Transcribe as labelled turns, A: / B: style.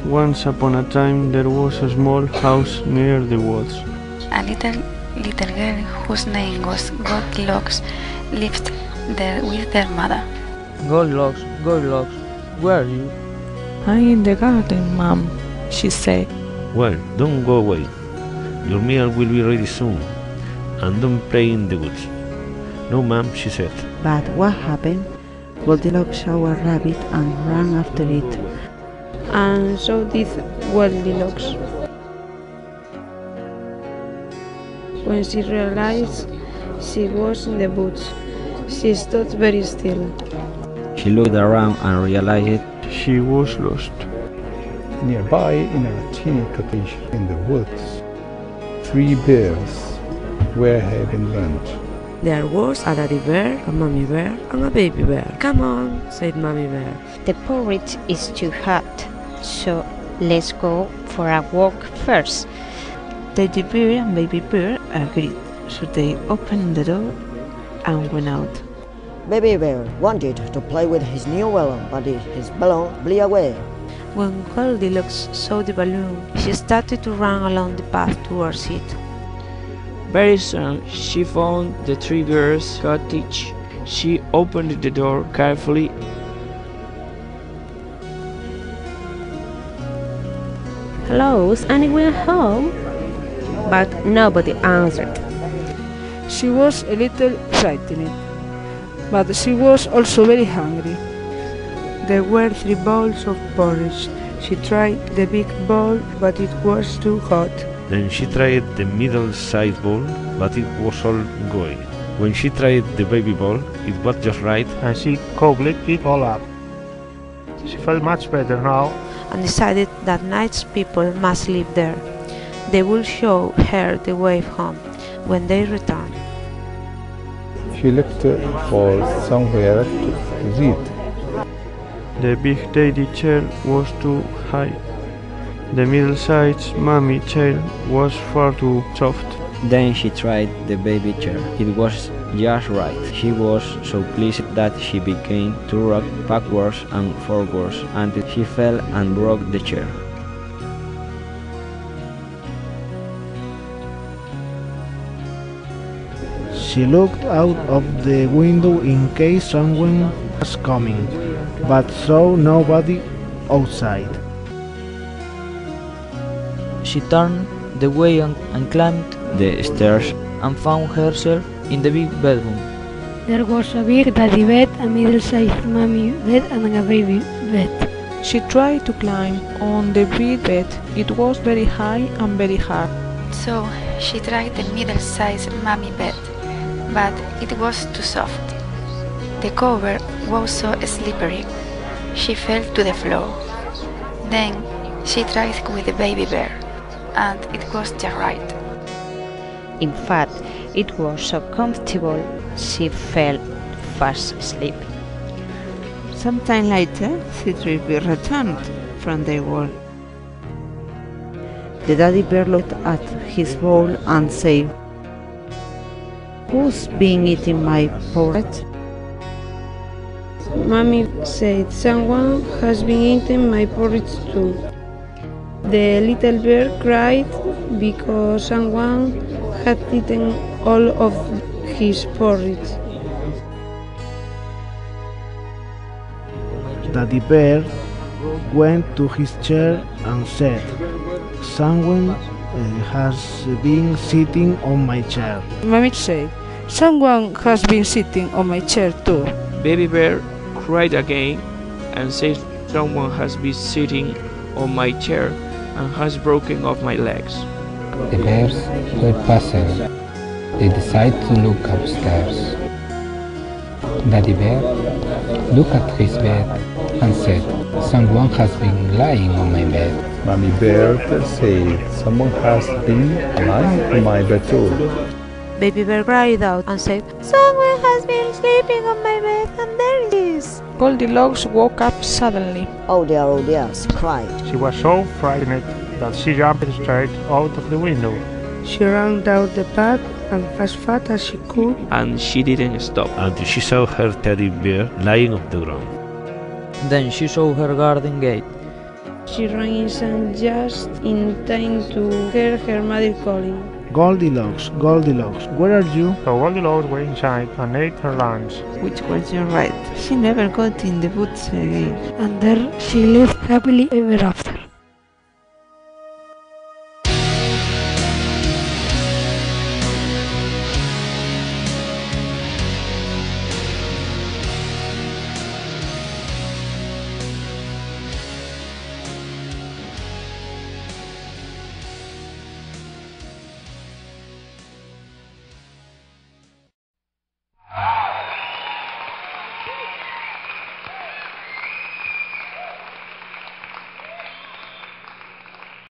A: Once upon a time there was a small house near the woods.
B: A little girl whose name was Goldilocks lived there with their mother.
C: Goldilocks, Goldilocks, where are you?
D: I'm in the garden, Mom, she said.
E: Well, don't go away. Your meal will be ready soon. And don't play in the woods. No, ma'am, she said.
F: But what happened? Goldilocks saw a rabbit and ran after it.
G: And so did Goldilocks. When she realized she was in the woods, she stood very still.
C: She looked around and realized
A: She was lost.
H: Nearby, in a teeny cottage in the woods, 3 bears were having lunch.
F: There was a daddy bear, a mommy bear, and a baby bear. "Come on," said mommy bear.
I: The porridge is too hot, so let's go for a walk first.
F: Daddy bear and baby bear agreed, so they opened the door and went out.
J: Baby bear wanted to play with his new balloon, but his balloon blew away.
F: When Goldilocks saw the balloon, she started to run along the path towards it.
C: Very soon she found the 3 bears' cottage. She opened the door carefully.
G: Hello, is anyone home? But nobody answered.
D: She was a little frightened, but she was also very hungry. There were 3 bowls of porridge. She tried the big bowl, but it was too hot.
E: Then she tried the middle-sized bowl, but it was all gooey. When she tried the baby bowl, it was just right,
K: and she gobbled it all up. She felt much better now,
F: and decided that night's people must live there. They would show her the way home when they returned.
H: She looked for somewhere to read.
A: The big daddy chair was too high. The middle-sized mommy chair was far too soft.
C: Then she tried the baby chair. It was just right. She was so pleased that she began to rock backwards and forwards until she fell and broke the chair.
K: she looked out of the window in case someone was coming, but saw nobody outside.
C: She turned the way and climbed the stairs and found herself in the big bedroom.
G: There was a big daddy bed, a middle-sized mommy bed, and a baby bed.
D: She tried to climb on the big bed. It was very high and very hard.
B: So she tried the middle-sized mommy bed, but it was too soft. The cover was so slippery, she fell to the floor. Then she tried with the baby bear, and it was just right.
I: In fact, it was so comfortable, she fell fast asleep.
F: Sometime later, the 3 bears returned from their walk. The daddy bear looked at his bowl and said, "Who's been eating my porridge?"
G: Mommy said, "Someone has been eating my porridge too." The little bear cried because someone had eaten all of his porridge.
K: Daddy Bear went to his chair and said, "Someone has been sitting on my chair."
D: Mommy said, "Someone has been sitting on my chair too."
C: Baby Bear cried again and said, "Someone has been sitting on my chair and has broken off my legs."
L: The bears were puzzled. They decided to look upstairs. Daddy Bear looked at his bed and said, "Someone has been lying on my bed."
H: Mommy Bear said, "Someone has been lying on my bed too."
F: Baby bear cried out and said, "Someone has been sleeping on my bed, and there it is."
D: Goldilocks woke up suddenly.
J: Oh dear, she cried.
K: She was so frightened that she jumped straight out of the window.
G: She ran down the path and as fast as she could,
C: And she didn't stop.
E: until she saw her teddy bear lying on the ground.
C: Then she saw her garden gate.
G: She ran inside just in time to hear her mother calling.
K: Goldilocks, Goldilocks, where are you?
A: So Goldilocks went inside and ate her lunch.
M: Which was your right. She never got in the woods again.
D: And there she lived happily ever after.